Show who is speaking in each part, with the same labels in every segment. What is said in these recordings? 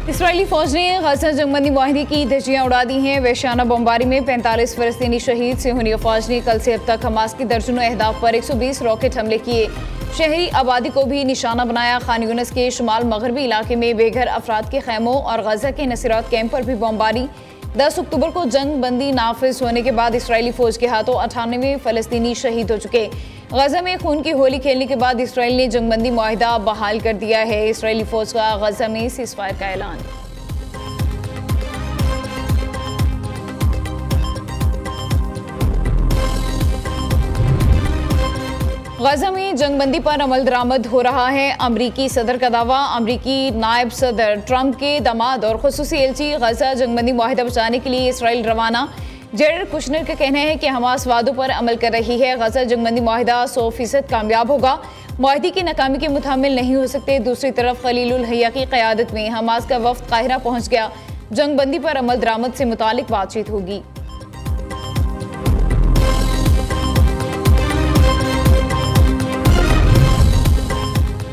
Speaker 1: Israeli फौज ने गजा जंगबंदी माहिदे की धज्जियां उड़ा दी हैं। वहशाना बमबारी में 45 फलस्तीनी शहीद। सेहूनी अफवाज ने कल से अब तक हमास की दर्जनों अहदाफ पर 120 रॉकेट हमले किए। शहरी आबादी को भी निशाना बनाया। खान यूनिस के शुमाल मगरबी इलाके में बेघर अफराद के खैमों और गजा के नसीरात कैंप पर भी बमबारी। 10 अक्टूबर को जंग बंदी नाफिज होने के बाद इसराइली फौज के हाथों 98 फलस्तीनी शहीद हो चुके। गजा में खून की होली खेलने के बाद इसराइल ने जंगबंदी मुआहिदा बहाल कर दिया है। इसराइली फौज का गजा में सीज़फायर का ऐलान। गजा में जंगबंदी पर अमल दरामद हो रहा है। अमरीकी सदर का दावा। अमरीकी नायब सदर ट्रंप के दामाद और खुसूसी एलची गजा जंगबंदी मुआहिदा बचाने के लिए इसराइल रवाना। जेरेड कुशनर का कहना है कि हमास वादों पर अमल कर रही है। गजा जंगबंदी मुआहिदा 100% कामयाब होगा। मुआहिदे की नाकामी के मुतामिल नहीं हो सकते। दूसरी तरफ खलीलुल हया की क़यादत में हमास का वफ्द काहिरा पहुंच गया। जंगबंदी पर अमल दरामद से मुतालिक बातचीत होगी।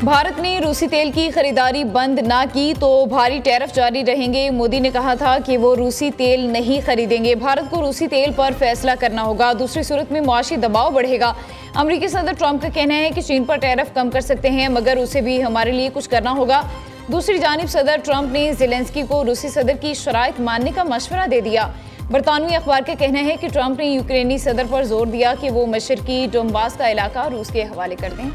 Speaker 1: भारत ने रूसी तेल की खरीदारी बंद ना की तो भारी टैरिफ जारी रहेंगे। मोदी ने कहा था कि वो रूसी तेल नहीं खरीदेंगे। भारत को रूसी तेल पर फैसला करना होगा, दूसरी सूरत में मुआशी दबाव बढ़ेगा। अमेरिकी सदर ट्रंप का कहना है कि चीन पर टैरिफ कम कर सकते हैं, मगर उसे भी हमारे लिए कुछ करना होगा। दूसरी जानिब सदर ट्रंप ने ज़ेलेंस्की को रूसी सदर की शराइत मानने का मशवरा दे दिया। बरतानवी अखबार का कहना है कि ट्रंप ने यूक्रेनी सदर पर जोर दिया कि वो मशरकी डोनबास का इलाका रूस के हवाले कर दें।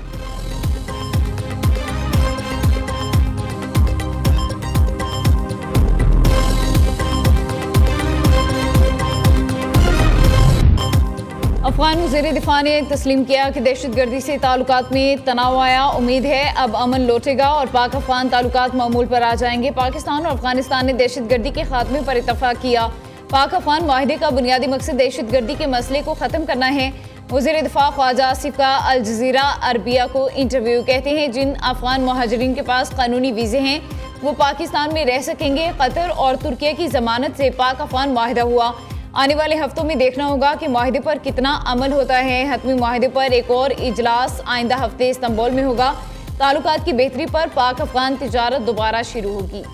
Speaker 1: अफगान वज़ीर दिफा ने तस्लीम किया कि दहशतगर्दी से ताल्लुकात में तनाव आया। उम्मीद है अब अमन लौटेगा और पाक अफगान ताल्लुकात मामूल पर आ जाएंगे। पाकिस्तान और अफगानिस्तान ने दहशतगर्दी के खात्मे पर इत्तफाक किया। पाक अफगान माहिदे का बुनियादी मकसद दहशतगर्दी के मसले को ख़त्म करना है। वज़ीर दिफा ख्वाजा आसिफ का अल जज़ीरा अरबिया को इंटरव्यू। कहते हैं जिन अफगान मुहाजिरीन के पास कानूनी वीज़े हैं वो पाकिस्तान में रह सकेंगे। कतर और तुर्किया की ज़मानत से पाक अफगान माहिदा हुआ। आने वाले हफ्तों में देखना होगा कि माहिदे पर कितना अमल होता है। हतमी माहिदे पर एक और इजलास आइंदा हफ्ते इस्तांबुल में होगा। ताल्लुकात की बेहतरी पर पाक अफगान तिजारत दोबारा शुरू होगी।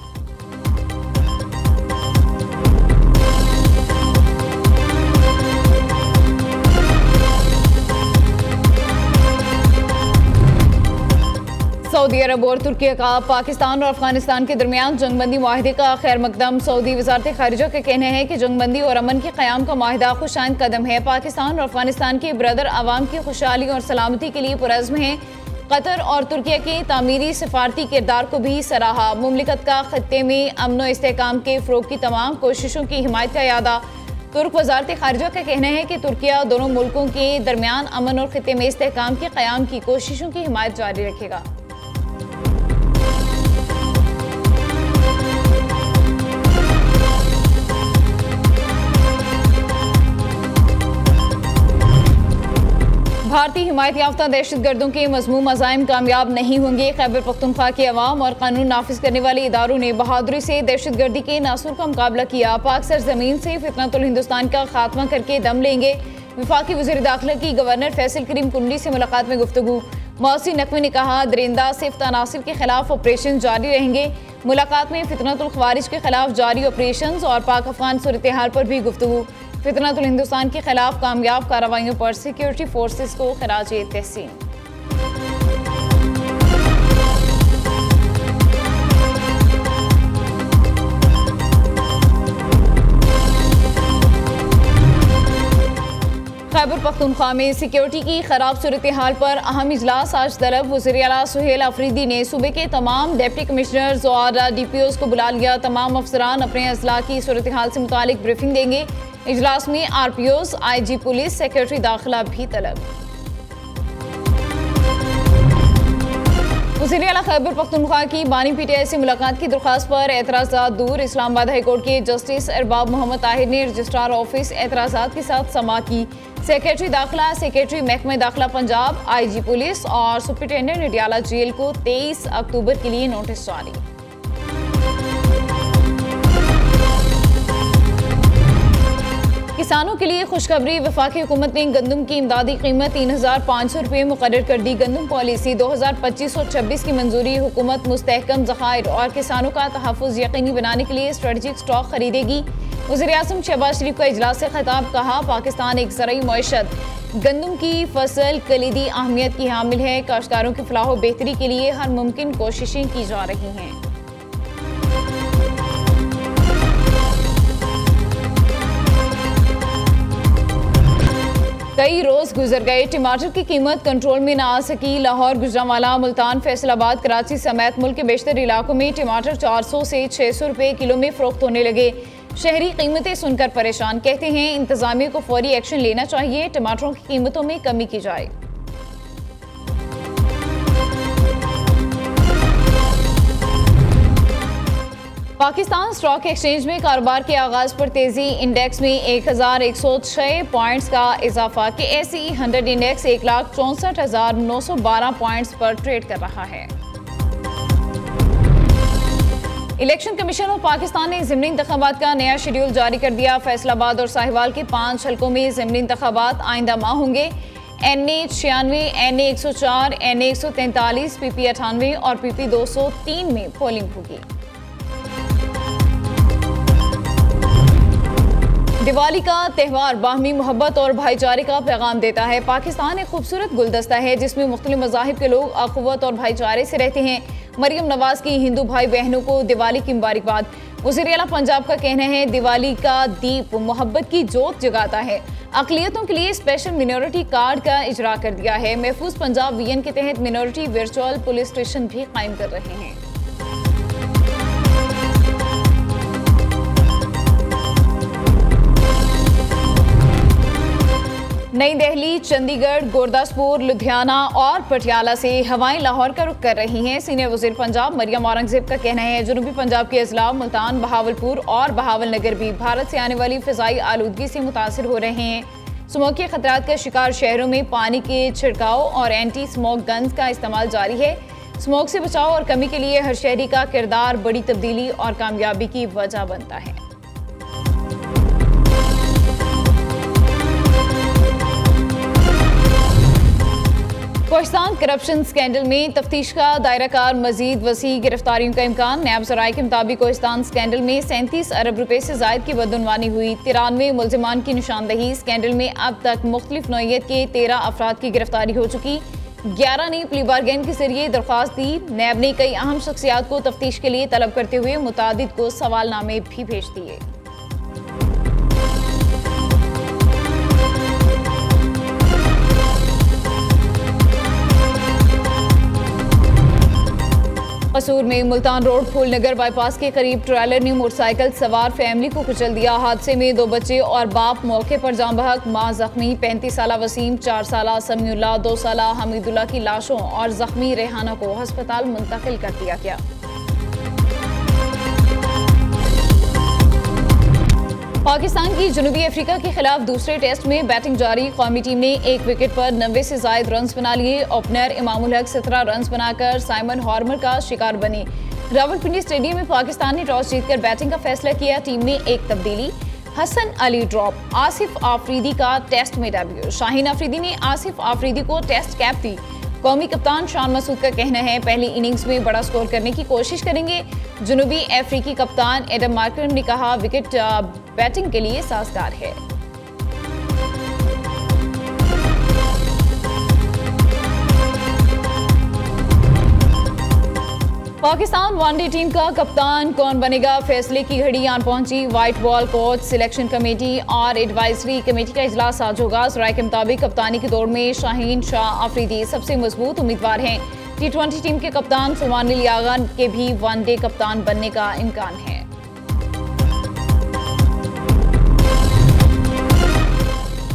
Speaker 1: सऊदी अरब और तुर्की का पाकिस्तान और अफगानिस्तान के दरमियान जंगबंदी माहिदे का खैर मकदम। सऊदी वजारत खारिजा का कहना है कि जंगबंदी और अमन के क़याम का माहिदा खुशाइंद कदम है। पाकिस्तान और अफगानिस्तान के ब्रदर आवाम की खुशहाली और सलामती के लिए पुरज़्म हैं। कतर और तुर्किया के तामीरी सफारती किरदार को भी सराहा। मुमलिकत का खत्ते में अमन व इस्तेहकाम के फ़रोग़ की तमाम कोशिशों की हिमायत का यादा। तुर्क वजारत खारिजा का कहना है कि तुर्किया दोनों मुल्कों के दरमियान अमन और खत्ते में इस्तेहकाम के क़याम की कोशिशों की हिमायत जारी रखेगा। भारतीय हिमायत याफ्ता दहशतगर्दों के मज़मूम अज़ाइम कामयाब नहीं होंगे। खैबर पख्तूनख्वा के अवाम और कानून नाफिज करने वाले इदारों ने बहादुरी से दहशतगर्दी के नासुर का मुकाबला किया। पाक सरजमीन से फितनतुल हिंदुस्तान का खात्मा करके दम लेंगे। वफाकी वज़ीर दाखिला की गवर्नर फैसल करीम कुंडी से मुलाकात में गुफ्तगू। मौसी नकवी ने कहा दरिंदा सिफ्त अनासिर के खिलाफ ऑपरेशन जारी रहेंगे। मुलाकात में फितनतुल ख्वारिज के खिलाफ जारी ऑपरेशन और पाक अफगान सूरत हाल पर भी गुफ्तगू। फितनतुल हिंदुस्तान के खिलाफ कामयाब कार्रवाइयों पर सिक्योरिटी फोर्सेस को खराज तहसीन। खैबर पख्तूनख्वा में सिक्योरिटी की खराब सूरत हाल पर अहम इजलास आज तलब। वज़ीर आला सुहेल अफरीदी ने सूबे के तमाम डिप्टी कमिश्नर्स और DPOs को बुला लिया। तमाम अफसरान अपने अजला की सूरत हाल से मुतालिक ब्रीफिंग देंगे। इजलास में RPOs, IG पुलिस, सेक्रेटरी दाखिला भी तलब। वज़ीर आला खैबर पख्तूनख्वा की बानी PTI से मुलाकात की दरख्वास्त पर एतराज़ात दूर। इस्लामाबाद हाईकोर्ट के जस्टिस अरबाब मोहम्मद ताहिर ने रजिस्ट्रार ऑफिस एतराज़ात के साथ समा की। सेक्रेटरी दाखिला, सेक्रेटरी महकमा दाखिला पंजाब, IG पुलिस और सुप्रिंटेंडेंट नडियाला जेल को 23 अक्टूबर के लिए नोटिस जारी। किसानों के लिए खुशखबरी, वफाकी हुकूमत ने गंदम की इमदादी कीमत 3,500 रुपये मुकर्रर कर दी। गंदम पॉलिसी 2025 और 26 की मंजूरी। हुकूमत मुस्तहकम ज़खायर और किसानों का तहफ़्फ़ुज़ यकीनी बनाने के लिए स्ट्रेटजिक स्टॉक खरीदेगी। वज़ीर-ए-आज़म शहबाज शरीफ का इजलास से खिताब, कहा पाकिस्तान एक ज़रई मईशत गंदम की फसल कलीदी अहमियत की हामिल है। काश्तकारों की फलाह व बेहतरी के लिए हर मुमकिन कोशिशें की जा रही हैं। कई रोज गुजर गए, टमाटर की कीमत कंट्रोल में न आ सकी। लाहौर, गुजरांवाला, मुल्तान, फैसलाबाद, कराची समेत मुल्क के बेशतर इलाकों में टमाटर 400 से 600 रुपए किलो में फरोख्त होने लगे। शहरी कीमतें सुनकर परेशान, कहते हैं इंतजामिया को फौरी एक्शन लेना चाहिए, टमाटरों की कीमतों में कमी की जाए। पाकिस्तान स्टॉक एक्सचेंज में कारोबार के आगाज पर तेजी, इंडेक्स में 1106 पॉइंट्स का इजाफा। KSE 100 इंडेक्स 1,64,912 पॉइंट्स पर ट्रेड कर रहा है। इलेक्शन कमीशन ऑफ पाकिस्तान ने ज़िमनी इंतखाबात का नया शेड्यूल जारी कर दिया। फैसलाबाद और साहिवाल के 5 हलकों में ज़िमनी इंतखाबात आइंदा माह होंगे। NA 96, NA 104, NA 143, PP 98 और PP 203 में पोलिंग होगी। दिवाली का त्यौहार बाहमी मोहब्बत और भाईचारे का पैगाम देता है। पाकिस्तान एक खूबसूरत गुलदस्ता है जिसमें मुख्तलिफ मज़ाहिब के लोग अख़ुवत और भाईचारे से रहते हैं। मरियम नवाज की हिंदू भाई बहनों को दिवाली की मुबारकबाद। वज़ीर आला पंजाब का कहना है दिवाली का दीप मोहब्बत की जोत जगाता है। अक़लियतों के लिए स्पेशल मिनॉरिटी कार्ड का इजरा कर दिया है। महफूज पंजाब विजन के तहत मिनॉरिटी वर्चुअल पुलिस स्टेशन भी कायम कर रहे हैं। नई दिल्ली, चंडीगढ़, गुरदासपुर, लुधियाना और पटियाला से हवाएं लाहौर का रुख कर रही हैं। सीनियर वज़ीर पंजाब मरियम औरंगज़ेब का कहना है जनूबी पंजाब के अजला, मुल्तान, बहावलपुर और बहावल नगर भी भारत से आने वाली फ़िज़ाई आलूदगी से मुतासिर हो रहे हैं। स्मोक के खतरात का शिकार शहरों में पानी के छिड़काव और एंटी स्मोक गन्स का इस्तेमाल जारी है। स्मोक से बचाव और कमी के लिए हर शहरी का किरदार बड़ी तब्दीली और कामयाबी की वजह बनता है। कोहिस्तान करप्शन स्कैंडल में तफ्तीश का दायरा कार मजीद वसी, गिरफ्तारियों का इम्कान। नैब ज़राए के मुताबिक कोहिस्तान स्कैंडल में 37 अरब रुपए से जायद की बदअनवानी हुई। 93 मुल्जिमान की निशानदही। स्कैंडल में अब तक मुख्तलिफ नौइयत के 13 अफराद की गिरफ्तारी हो चुकी। 11 ने प्ली बारगेन के जरिए दरख्वास्त दी। नैब ने कई अहम शख्सियात को तफ्तीश के लिए तलब करते हुए मुतादिद को सवालनामे भी भेज दिए। कसूर में मुल्तान रोड फूलनगर बाईपास के करीब ट्रेलर ने मोटरसाइकिल सवार फैमिली को कुचल दिया। हादसे में 2 बच्चे और बाप मौके पर जान बहक, मां जख्मी। 35 साला वसीम, 4 साला समीउल्लाह, 2 साला हमीदुल्लाह की लाशों और जख्मी रेहाना को अस्पताल मुंतकिल कर दिया गया। पाकिस्तान की जनूबी अफ्रीका के खिलाफ दूसरे टेस्ट में बैटिंग जारी। कौमी टीम ने 1 विकेट पर 90 से जायद रन बना लिए। ओपनर इमामुल हक 17 रन बनाकर साइमन हॉर्मर का शिकार बने। रावलपिंडी स्टेडियम में पाकिस्तान ने टॉस जीतकर बैटिंग का फैसला किया। टीम में एक तब्दीली, हसन अली ड्रॉप। आसिफ आफरीदी का टेस्ट में डेब्यू। शाहीन अफरीदी ने आसिफ आफरीदी को टेस्ट कैप दी। कौमी कप्तान शान मसूद का कहना है पहली इनिंग्स में बड़ा स्कोर करने की कोशिश करेंगे। जनूबी अफ्रीकी कप्तान एडम मार्करम ने कहा विकेट बैटिंग के लिए साजगार है। पाकिस्तान वनडे टीम का कप्तान कौन बनेगा, फैसले की घड़ी आन पहुंची। White ball coach, selection committee और एडवाइजरी कमेटी का इजलास आज होगा। राय के मुताबिक कप्तानी की दौड़ में शाहीन शाह अफरीदी सबसे मजबूत उम्मीदवार हैं। T20 टीम के कप्तान सुलेमान अली आगा के भी वनडे कप्तान बनने का इम्कान है।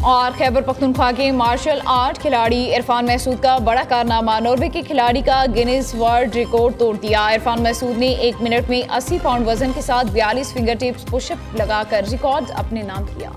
Speaker 1: और खैबर पख्तूनख्वा के मार्शल आर्ट खिलाड़ी इरफान महसूद का बड़ा कारनामा, नॉर्वे के खिलाड़ी का गिनीज वर्ल्ड रिकॉर्ड तोड़ दिया। इरफान महसूद ने 1 मिनट में 80 पाउंड वजन के साथ 42 फिंगर टिप्स पुशअप लगाकर रिकॉर्ड अपने नाम किया।